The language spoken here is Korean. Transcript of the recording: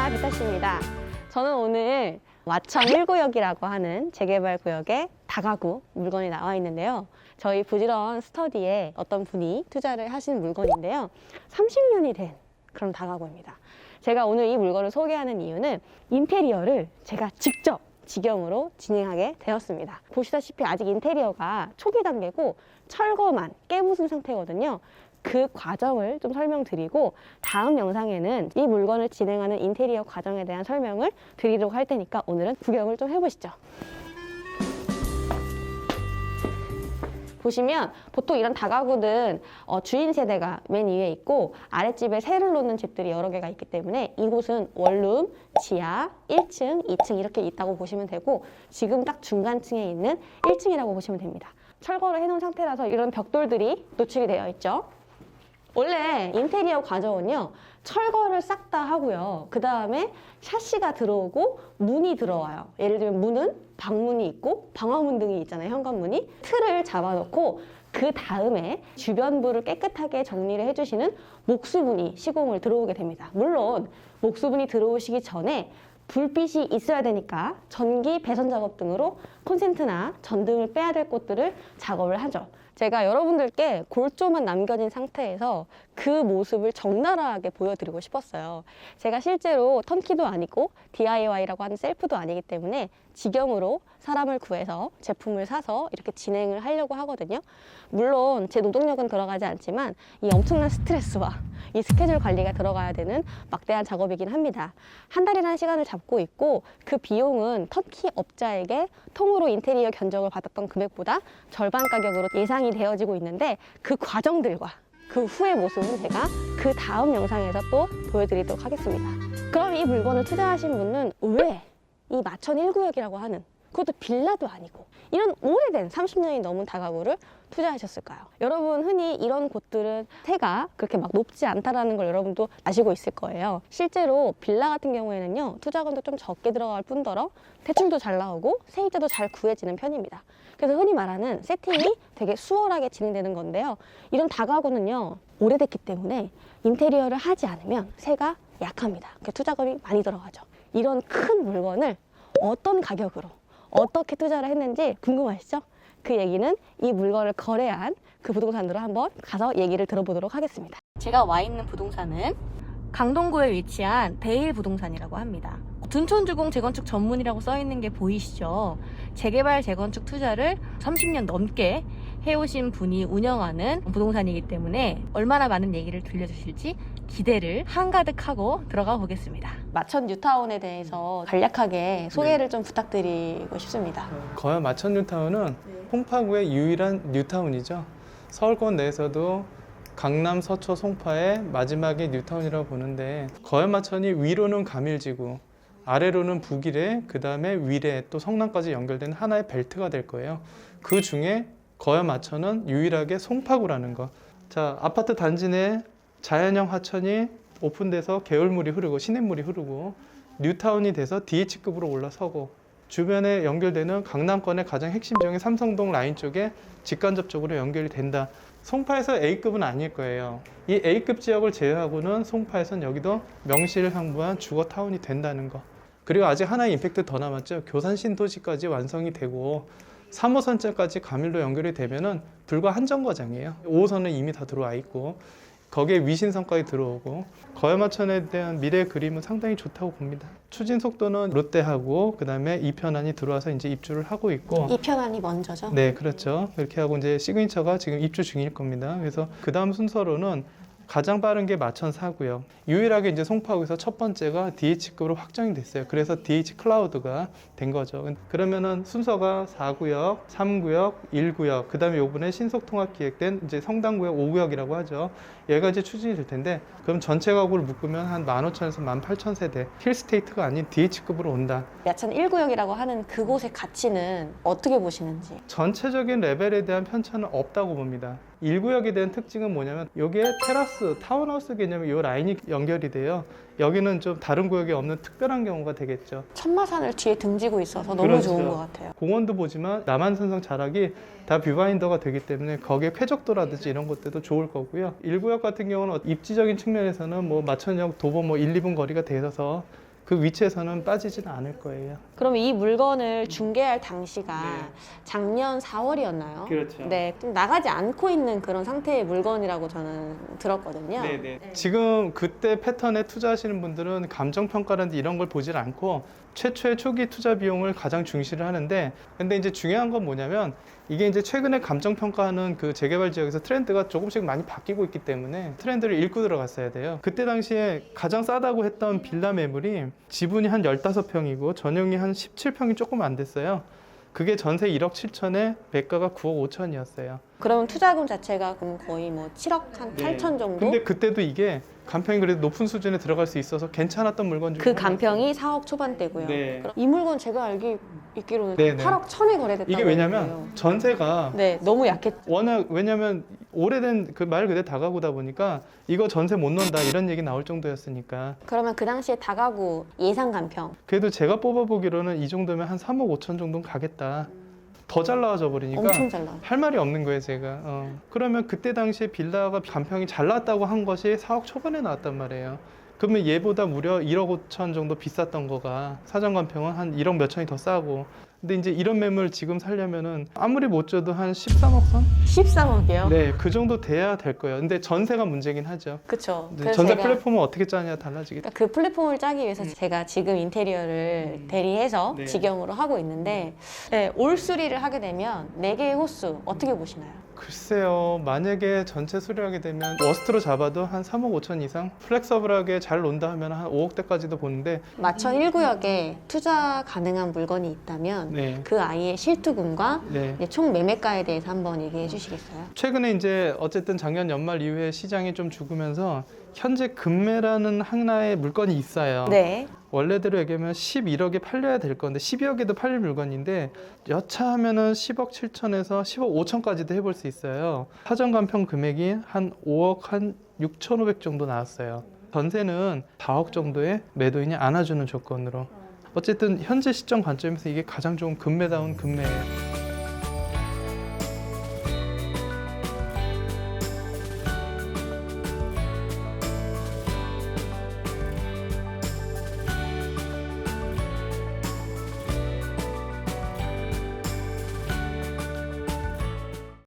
안녕하십니까, 비타씨입니다. 저는 오늘 와청 1구역이라고 하는 재개발 구역에 다가구 물건이 나와 있는데요. 저희 부지런 스터디에 어떤 분이 투자를 하신 물건인데요. 30년이 된 그런 다가구입니다. 제가 오늘 이 물건을 소개하는 이유는 인테리어를 제가 직접 직영으로 진행하게 되었습니다. 보시다시피 아직 인테리어가 초기 단계고 철거만 깨부순 상태거든요. 그 과정을 좀 설명드리고 다음 영상에는 이 물건을 진행하는 인테리어 과정에 대한 설명을 드리도록 할 테니까 오늘은 구경을 좀 해보시죠. 보시면 보통 이런 다가구는 주인 세대가 맨 위에 있고 아랫집에 새를 놓는 집들이 여러 개가 있기 때문에 이곳은 원룸, 지하, 1층, 2층 이렇게 있다고 보시면 되고 지금 딱 중간층에 있는 1층이라고 보시면 됩니다. 철거를 해놓은 상태라서 이런 벽돌들이 노출이 되어 있죠. 원래 인테리어 과정은요, 철거를 싹 다 하고요. 그 다음에 샤시가 들어오고 문이 들어와요. 예를 들면 문은 방문이 있고 방화문 등이 있잖아요, 현관문이. 틀을 잡아놓고 그 다음에 주변부를 깨끗하게 정리를 해주시는 목수분이 시공을 들어오게 됩니다. 물론 목수분이 들어오시기 전에 불빛이 있어야 되니까 전기 배선 작업 등으로 콘센트나 전등을 빼야 될 곳들을 작업을 하죠. 제가 여러분들께 골조만 남겨진 상태에서 그 모습을 적나라하게 보여드리고 싶었어요. 제가 실제로 턴키도 아니고 DIY라고 하는 셀프도 아니기 때문에 직영으로 사람을 구해서 제품을 사서 이렇게 진행을 하려고 하거든요. 물론 제 노동력은 들어가지 않지만 이 엄청난 스트레스와 이 스케줄 관리가 들어가야 되는 막대한 작업이긴 합니다. 한 달이라는 시간을 잡고 있고 그 비용은 턴키 업자에게 통으로 인테리어 견적을 받았던 금액보다 절반 가격으로 예상이 되어지고 있는데 그 과정들과 그 후의 모습은 제가 그 다음 영상에서 또 보여드리도록 하겠습니다. 그럼 이 물건을 투자하신 분은 왜 이 마천 1구역이라고 하는, 그것도 빌라도 아니고 이런 오래된 30년이 넘은 다가구를 투자하셨을까요? 여러분 흔히 이런 곳들은 세가 그렇게 막 높지 않다라는 걸 여러분도 아시고 있을 거예요. 실제로 빌라 같은 경우에는요, 투자금도 좀 적게 들어갈 뿐더러 대출도 잘 나오고 세입자도 잘 구해지는 편입니다. 그래서 흔히 말하는 세팅이 되게 수월하게 진행되는 건데요. 이런 다가구는요, 오래됐기 때문에 인테리어를 하지 않으면 세가 약합니다. 투자금이 많이 들어가죠. 이런 큰 물건을 어떤 가격으로 어떻게 투자를 했는지 궁금하시죠? 그 얘기는 이 물건을 거래한 그 부동산으로 한번 가서 얘기를 들어보도록 하겠습니다. 제가 와 있는 부동산은 강동구에 위치한 대일 부동산이라고 합니다. 둔촌주공 재건축 전문이라고 써 있는 게 보이시죠? 재개발 재건축 투자를 30년 넘게 해오신 분이 운영하는 부동산이기 때문에 얼마나 많은 얘기를 들려주실지 기대를 한가득하고 들어가 보겠습니다. 마천 뉴타운에 대해서 간략하게 소개를 좀 부탁드리고 싶습니다. 거연 마천 뉴타운은 송파구의 유일한 뉴타운이죠. 서울권 내에서도 강남, 서초, 송파의 마지막에 뉴타운이라고 보는데 거연 마천이 위로는 가밀지구, 아래로는 북이래, 그 다음에 위래, 또 성남까지 연결된 하나의 벨트가 될 거예요. 그 중에 거연 마천은 유일하게 송파구라는 거. 자, 아파트 단지 내 자연형 하천이 오픈돼서 개울물이 흐르고 시냇물이 흐르고 뉴타운이 돼서 DH급으로 올라서고 주변에 연결되는 강남권의 가장 핵심 지역인 삼성동 라인 쪽에 직간접적으로 연결이 된다. 송파에서 A급은 아닐 거예요. 이 A급 지역을 제외하고는 송파에선 여기도 명실상부한 주거타운이 된다는 거. 그리고 아직 하나의 임팩트 더 남았죠. 교산 신도시까지 완성이 되고 3호선까지 가밀로 연결이 되면은 불과 한 정거장이에요. 5호선은 이미 다 들어와 있고 거기에 위신선까지 들어오고 거연마천에 대한 미래 그림은 상당히 좋다고 봅니다. 추진 속도는 롯데하고 그 다음에 이편안이 들어와서 이제 입주를 하고 있고 이편안이 먼저죠? 네, 그렇죠. 그렇게 하고 이제 시그니처가 지금 입주 중일 겁니다. 그래서 그 다음 순서로는 가장 빠른 게 마천 4구역. 유일하게 이제 송파구에서 첫 번째가 DH급으로 확정이 됐어요. 그래서 DH 클라우드가 된 거죠. 그러면은 순서가 4구역, 3구역, 1구역, 그 다음에 요번에 신속통합 기획된 이제 성당구역 5구역이라고 하죠. 얘가 이제 추진이 될 텐데, 그럼 전체 가구를 묶으면 한 15,000에서 18,000세대, 힐스테이트가 아닌 DH급으로 온다. 마천 1구역이라고 하는 그곳의 가치는 어떻게 보시는지? 전체적인 레벨에 대한 편차는 없다고 봅니다. 1구역에 대한 특징은 뭐냐면 여기에 테라스, 타운하우스 개념이 이 라인이 연결이 돼요. 여기는 좀 다른 구역에 없는 특별한 경우가 되겠죠. 천마산을 뒤에 등지고 있어서 너무 그렇죠. 좋은 것 같아요. 공원도 보지만 남한산성 자락이 다 뷰바인더가 되기 때문에 거기에 쾌적도라든지 이런 것들도 좋을 거고요. 1구역 같은 경우는 입지적인 측면에서는 뭐 마천역, 도보 1, 2분 거리가 되어서 그 위치에서는 빠지지는 않을 거예요. 그럼 이 물건을 중개할 당시가 네. 작년 4월이었나요? 그렇죠. 네, 좀 나가지 않고 있는 그런 상태의 물건이라고 저는 들었거든요. 지금 그때 패턴에 투자하시는 분들은 감정평가라든지 이런 걸 보질 않고 최초의 초기 투자 비용을 가장 중시를 하는데, 근데 이제 중요한 건 뭐냐면 이게 이제 최근에 감정평가하는 그 재개발 지역에서 트렌드가 조금씩 많이 바뀌고 있기 때문에 트렌드를 읽고 들어갔어야 돼요. 그때 당시에 가장 싸다고 했던 빌라 매물이 지분이 한 15평이고 전용이 한 17평이 조금 안 됐어요. 그게 전세 1억 7천에 매가가 9억 5천이었어요. 그러면 투자금 자체가 그럼 거의 뭐 7억 한 8천 정도? 근데 그때도 이게 간평이 그래도 높은 수준에 들어갈 수 있어서 괜찮았던 물건 중에 그 하나였어요. 간평이 4억 초반대고요. 네. 그럼 이 물건 제가 있기로는 네, 네. 8억 천에 거래됐다고 이게 왜냐면 했는데요. 전세가 네, 너무 약했. 워낙, 왜냐면 오래된 그 말 그대로 다가구다 보니까 이거 전세 못 넣는다 이런 얘기 나올 정도였으니까. 그러면 그 당시에 다가구 예상 간평 그래도 제가 뽑아보기로는 이 정도면 한 3억 5천 정도는 가겠다. 더 잘 나와져 버리니까 엄청 잘 나와요. 할 말이 없는 거예요, 제가. 그러면 그때 당시에 빌라가 간평이 잘 나왔다고 한 것이 4억 초반에 나왔단 말이에요. 그러면 얘보다 무려 1억 5천 정도 비쌌던 거가 사전 간평은 한 1억 몇 천이 더 싸고. 근데 이제 이런 매물 지금 살려면은 아무리 못 줘도 한 13억 선? 13억이요? 네, 그 정도 돼야 될 거예요. 근데 전세가 문제긴 하죠. 그쵸. 근데 그래서 전세 제가 플랫폼은 어떻게 짜냐 달라지겠죠. 그러니까 그 플랫폼을 짜기 위해서 제가 지금 인테리어를 대리해서 네. 직영으로 하고 있는데 네, 올 수리를 하게 되면 4개의 호수 어떻게 보시나요? 글쎄요, 만약에 전체 수리하게 되면 워스트로 잡아도 한 3억 5천 이상, 플렉서블하게 잘 논다 하면 한 5억대까지도 보는데. 마천 1구역에 투자 가능한 물건이 있다면 네. 그 아이의 실투금과 네. 이제 총 매매가에 대해서 한번 얘기해 주시겠어요? 최근에 이제 어쨌든 작년 연말 이후에 시장이 좀 죽으면서 현재 금매라는 하나의 물건이 있어요. 네. 원래대로 얘기하면 11억에 팔려야 될 건데 12억에도 팔릴 물건인데 여차하면은 10억 7천에서 10억 5천까지도 해볼 수 있어요. 사전 간평 금액이 한 5억 한 6,500 정도 나왔어요. 전세는 4억 정도의 매도인이 안아주는 조건으로. 어쨌든 현재 시점 관점에서 이게 가장 좋은 금매다운 금매예요.